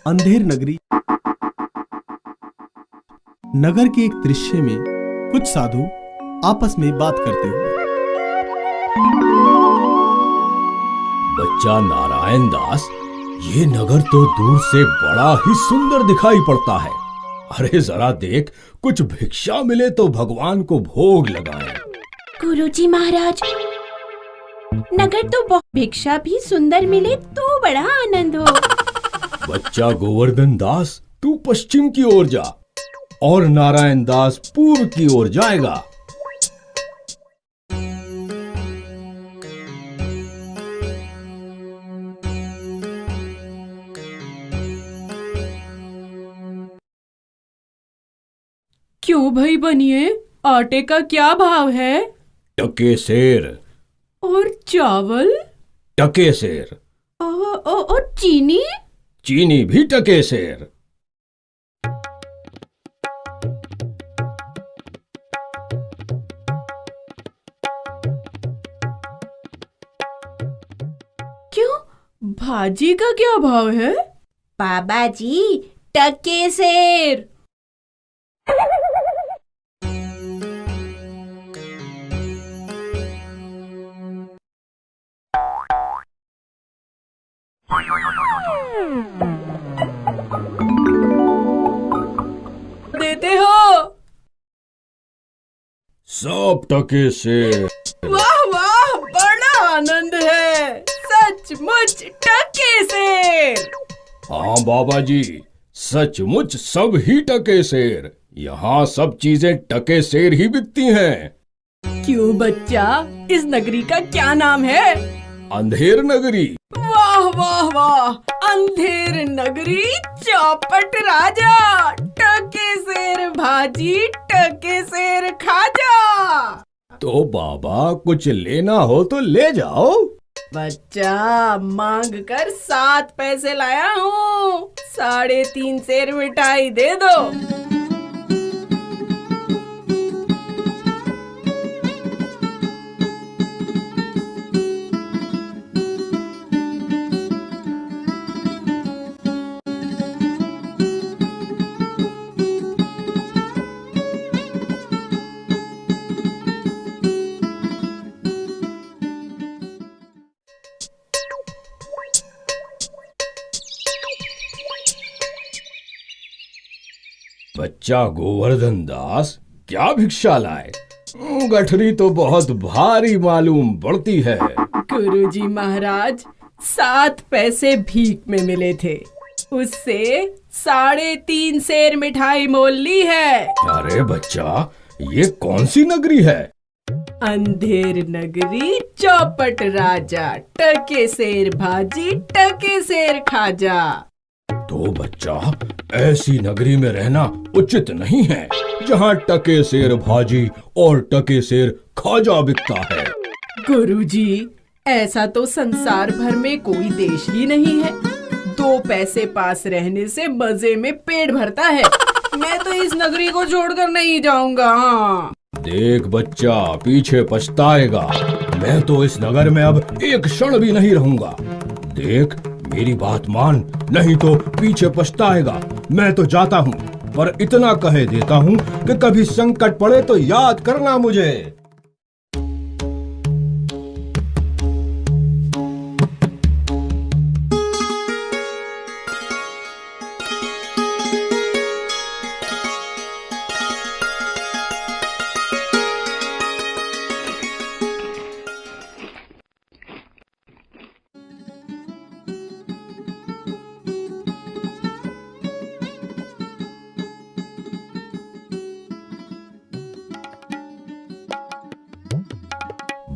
अंधेर नगरी। नगर के एक दृश्य में कुछ साधु आपस में बात करते हुए। बच्चा नारायण दास, ये नगर तो दूर से बड़ा ही सुंदर दिखाई पड़ता है। अरे जरा देख, कुछ भिक्षा मिले तो भगवान को भोग लगाएं। गुरुजी महाराज, नगर तो बहुत, भिक्षा भी सुंदर मिले तो बड़ा आनंद हो। बच्चा गोवर्धन दास, तू पश्चिम की ओर जा और नारायण दास पूर्व की ओर जाएगा। क्यों भाई बनिए, आटे का क्या भाव है? टके सेर। और चावल? टके सेर। और चीनी? चीनी भी टके सेर। क्यों, भाजी का क्या भाव है? बाबा जी, टके सेर। देते हो? सब टके सेर। वाह वाह, बड़ा आनंद है, सचमुच टके सेर। हाँ बाबा जी, सचमुच सब ही टके सेर। यहाँ सब चीजें टके सेर ही बिकती हैं। क्यों बच्चा, इस नगरी का क्या नाम है? अंधेर नगरी। वाह वाह वाह, अंधेर नगरी, चौपट राजा, टके सेर भाजी, टके सेर खाजा। तो बाबा, कुछ लेना हो तो ले जाओ। बच्चा, मांग कर 7 पैसे लाया हूँ, 3.5 सेर मिठाई दे दो। बच्चा गोवर्धन दास, क्या भिक्षा लाए? गठरी तो बहुत भारी मालूम पड़ती है। गुरुजी महाराज, 7 पैसे भीख में मिले थे, उससे 3.5 सेर मिठाई मोल ली है। अरे बच्चा, ये कौन सी नगरी है? अंधेर नगरी, चौपट राजा, टके सेर भाजी, टके सेर खाजा। तो बच्चा, ऐसी नगरी में रहना उचित नहीं है जहाँ टके सेर भाजी और टके सेर खाजा बिकता है। गुरुजी, ऐसा तो संसार भर में कोई देश ही नहीं है। 2 पैसे पास रहने से मजे में पेट भरता है। मैं तो इस नगरी को छोड़कर नहीं जाऊंगा। देख बच्चा, पीछे पछताएगा। मैं तो इस नगर में अब एक क्षण भी नहीं रहूंगा। देख, मेरी बात मान, नहीं तो पीछे पछताएगा। मैं तो जाता हूँ, पर इतना कहे देता हूँ कि कभी संकट पड़े तो याद करना मुझे।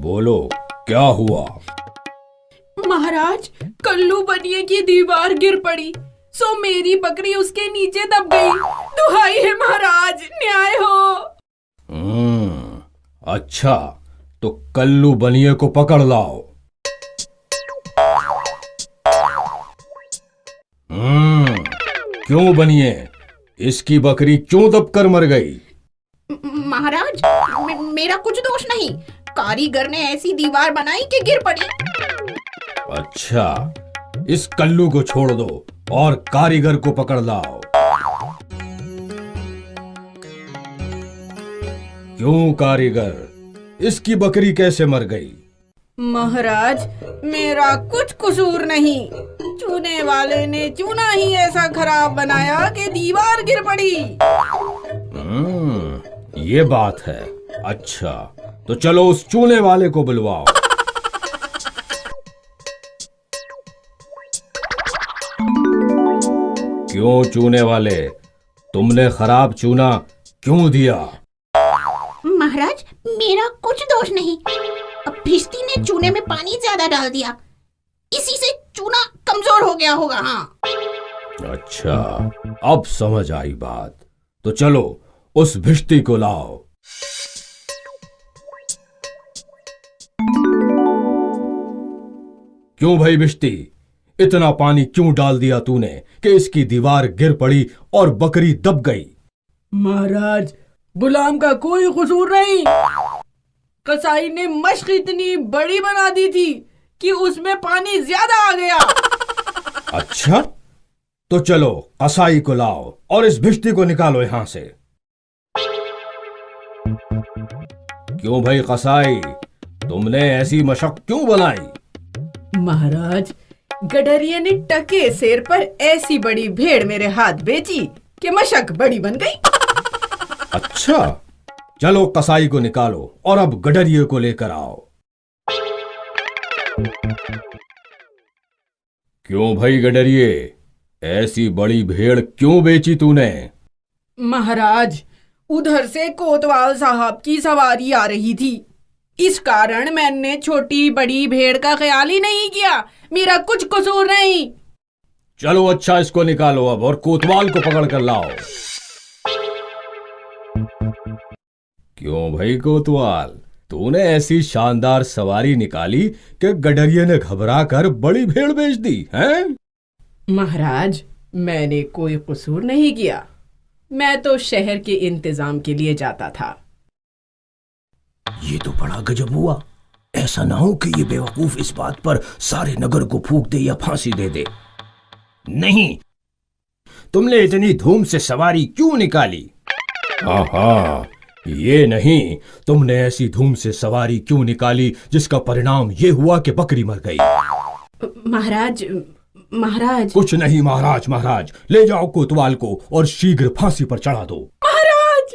बोलो, क्या हुआ? महाराज, कल्लू बनिए की दीवार गिर पड़ी, सो मेरी बकरी उसके नीचे दब गई। दुहाई है महाराज, न्याय हो। अच्छा, तो कल्लू बनिए को पकड़ लाओ। क्यों बनिए, इसकी बकरी क्यों दबकर मर गई? महाराज, मेरा कुछ दोष नहीं, कारीगर ने ऐसी दीवार बनाई कि गिर पड़ी। अच्छा, इस कल्लू को छोड़ दो, और कारीगर को पकड़ लाओ। क्यों कारीगर, इसकी बकरी कैसे मर गई? महाराज, मेरा कुछ कसूर नहीं। चूने वाले ने चूना ही ऐसा खराब बनाया कि दीवार गिर पड़ी। ये बात है। अच्छा, तो चलो उस चूने वाले को बुलवाओ। क्यों चूने वाले, तुमने खराब चूना क्यों दिया? महाराज, मेरा कुछ दोष नहीं। भिश्ती ने चूने में पानी ज्यादा डाल दिया, इसी से चूना कमजोर हो गया होगा। हाँ। अच्छा, अब समझ आई बात। तो चलो उस भिश्ती को लाओ। क्यों भाई भिश्ती, इतना पानी क्यों डाल दिया तूने कि इसकी दीवार गिर पड़ी और बकरी दब गई? महाराज, गुलाम का कोई कसूर नहीं। कसाई ने मशक इतनी बड़ी बना दी थी कि उसमें पानी ज्यादा आ गया। अच्छा, तो चलो कसाई को लाओ और इस भिश्ती को निकालो यहां से। क्यों भाई कसाई, तुमने ऐसी मशक क्यों बनाई? महाराज, गडरिया ने टके शेर पर ऐसी बड़ी भेड़ मेरे हाथ बेची कि मशक बड़ी बन गई। अच्छा, चलो कसाई को निकालो और अब गडरिये को लेकर आओ। क्यों भाई गडरिये, ऐसी बड़ी भेड़ क्यों बेची तूने? महाराज, उधर से कोतवाल साहब की सवारी आ रही थी, इस कारण मैंने छोटी बड़ी भेड़ का ख्याल ही नहीं किया। मेरा कुछ कसूर नहीं। चलो अच्छा, इसको निकालो अब और कोतवाल को पकड़ कर लाओ। क्यों भाई कोतवाल, तूने ऐसी शानदार सवारी निकाली कि गडरिये ने घबरा कर बड़ी भेड़ बेच दी हैं? महाराज, मैंने कोई कसूर नहीं किया। मैं तो शहर के इंतजाम के लिए जाता था। ये तो बड़ा गजब हुआ। ऐसा ना हो कि ये बेवकूफ इस बात पर सारे नगर को फूंक दे या फांसी दे दे। नहीं, तुमने इतनी धूम से सवारी क्यों निकाली? हाँ, ये नहीं, तुमने ऐसी धूम से सवारी क्यों निकाली जिसका परिणाम ये हुआ कि बकरी मर गई? महाराज, कुछ नहीं महाराज। महाराज, ले जाओ कोतवाल को और शीघ्र फांसी पर चढ़ा दो। महाराज,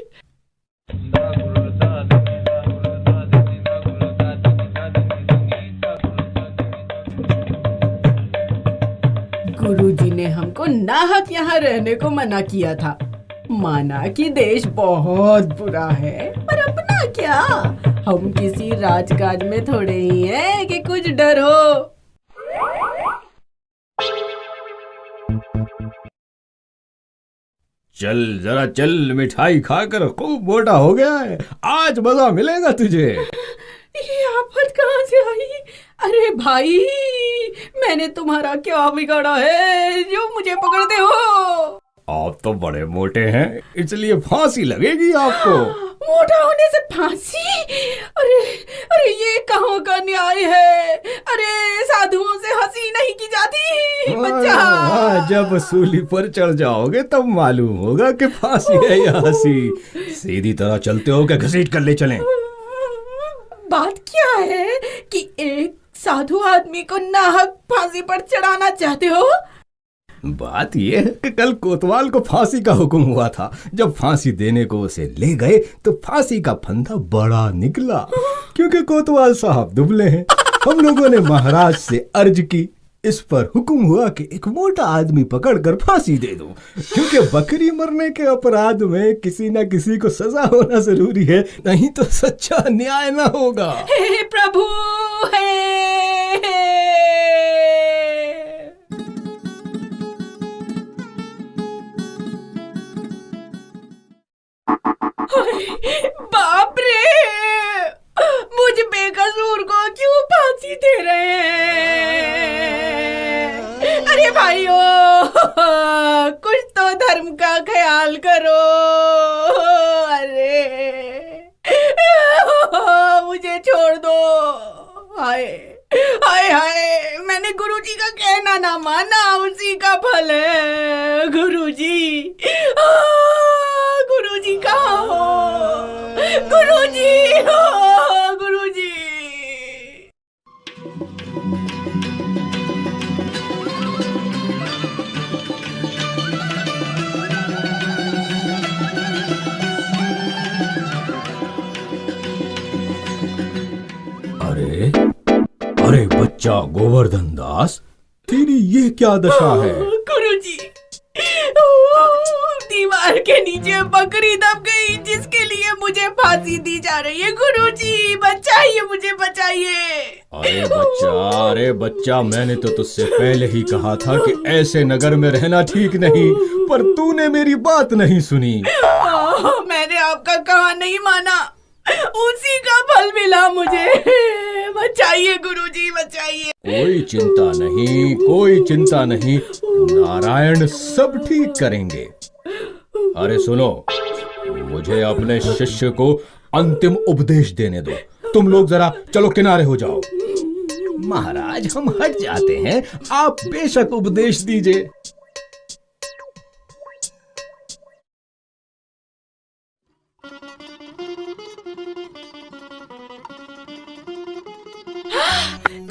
गुरुजी ने हमको नाहक यहाँ रहने को मना किया था। माना कि देश बहुत बुरा है, पर अपना क्या, हम किसी राजकाज में थोड़े ही हैं कि कुछ डर हो। चल जरा चल, मिठाई खाकर खूब मोटा हो गया है, आज मजा मिलेगा तुझे। ये आफत कहाँ से आई? अरे भाई, मैंने तुम्हारा क्या बिगाड़ा है जो मुझे पकड़ते हो? आप तो बड़े मोटे हैं, इसलिए फांसी लगेगी आपको। मोटा होने से फांसी? अरे ये कहाँ का न्याय है? अरे साधुओं से हंसी नहीं की जाती। बच्चा, जब सूली पर चढ़ जाओगे तब मालूम होगा कि फांसी है या हंसी। सीधी तरह चलते हो कि घसीट कर ले चलें? बात क्या है कि एक साधु आदमी को नाहक फांसी पर चढ़ाना चाहते हो? बात यह है कि कल कोतवाल को फांसी का हुक्म हुआ था। जब फांसी देने को उसे ले गए तो फांसी का फंदा बड़ा निकला, क्योंकि कोतवाल साहब दुबले हैं। हम लोगों ने महाराज से अर्ज की, इस पर हुक्म हुआ कि एक मोटा आदमी पकड़कर फांसी दे दो, क्योंकि बकरी मरने के अपराध में किसी न किसी को सजा होना जरूरी है, नहीं तो सच्चा न्याय न होगा। हे प्रभु, बाप रे, मुझ बेकसूर को क्यों फांसी दे रहे हैं? अरे भाइयों, कुछ तो धर्म का ख्याल करो। अरे मुझे छोड़ दो। हाय हाय हाय, मैंने गुरुजी का कहना माना ना माना उसी का फल है। गुरुजी, गुरुजी कहाँ हो? गुरुजी, गुरुजी। अरे अरे बच्चा गोवर्धन दास, तेरी ये क्या दशा है? गुरुजी, दीवार के नीचे बकरी दब गई जिसके लिए मुझे फांसी दी जा रही है। गुरुजी बचाइए, मुझे बचाइए। अरे बच्चा, मैंने तो तुझसे पहले ही कहा था कि ऐसे नगर में रहना ठीक नहीं, पर तूने मेरी बात नहीं सुनी। मैंने आपका कहा नहीं माना, उसी का फल मिला मुझे। बचाइए गुरुजी, बचाइए। कोई चिंता नहीं, कोई चिंता नहीं, नारायण सब ठीक करेंगे। अरे सुनो, मुझे अपने शिष्य को अंतिम उपदेश देने दो। तुम लोग जरा चलो किनारे हो जाओ। महाराज, हम हट जाते हैं, आप बेशक उपदेश दीजिए।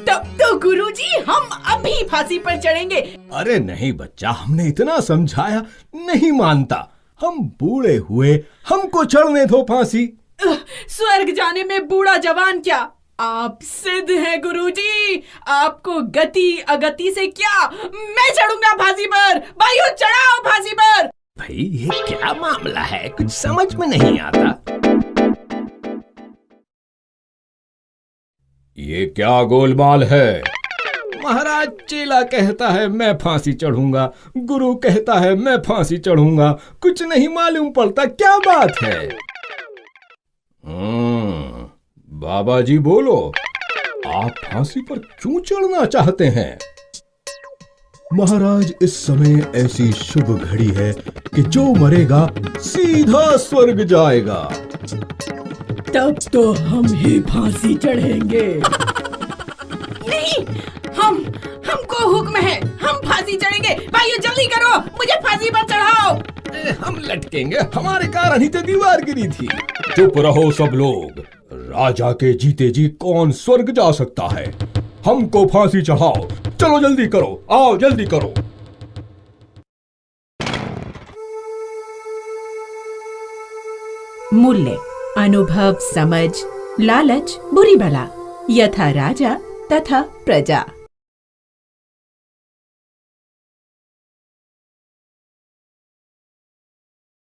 तब तो गुरुजी हम अभी फांसी पर चढ़ेंगे। अरे नहीं बच्चा, हमने इतना समझाया, नहीं मानता। हम बूढ़े हुए, हमको चढ़ने दो फांसी। स्वर्ग जाने में बूढ़ा जवान क्या, आप सिद्ध हैं गुरुजी। आपको गति अगति से क्या, मैं चढ़ूंगा फांसी पर। भाइयों चढ़ाओ फांसी पर। भाई ये क्या मामला है, कुछ समझ में नहीं आता। ये क्या गोलमाल है? महाराज, चेला कहता है मैं फांसी चढ़ूंगा, गुरु कहता है मैं फांसी चढ़ूंगा, कुछ नहीं मालूम पड़ता क्या बात है। बाबा जी बोलो, आप फांसी पर क्यों चढ़ना चाहते हैं? महाराज, इस समय ऐसी शुभ घड़ी है कि जो मरेगा सीधा स्वर्ग जाएगा। तब तो हम ही फांसी चढ़ेंगे। नहीं, हमको हुक्म है, हम फांसी चढ़ेंगे। भाइयों जल्दी करो, मुझे फांसी पर चढ़ाओ। हम लटकेंगे, हमारे कारण ही तो दीवार गिरी थी। चुप रहो सब लोग, राजा के जीते जी कौन स्वर्ग जा सकता है? हमको फांसी चढ़ाओ, चलो जल्दी करो, आओ जल्दी करो। मूल्य, अनुभव, समझ, लालच बुरी बला, यथा राजा तथा प्रजा।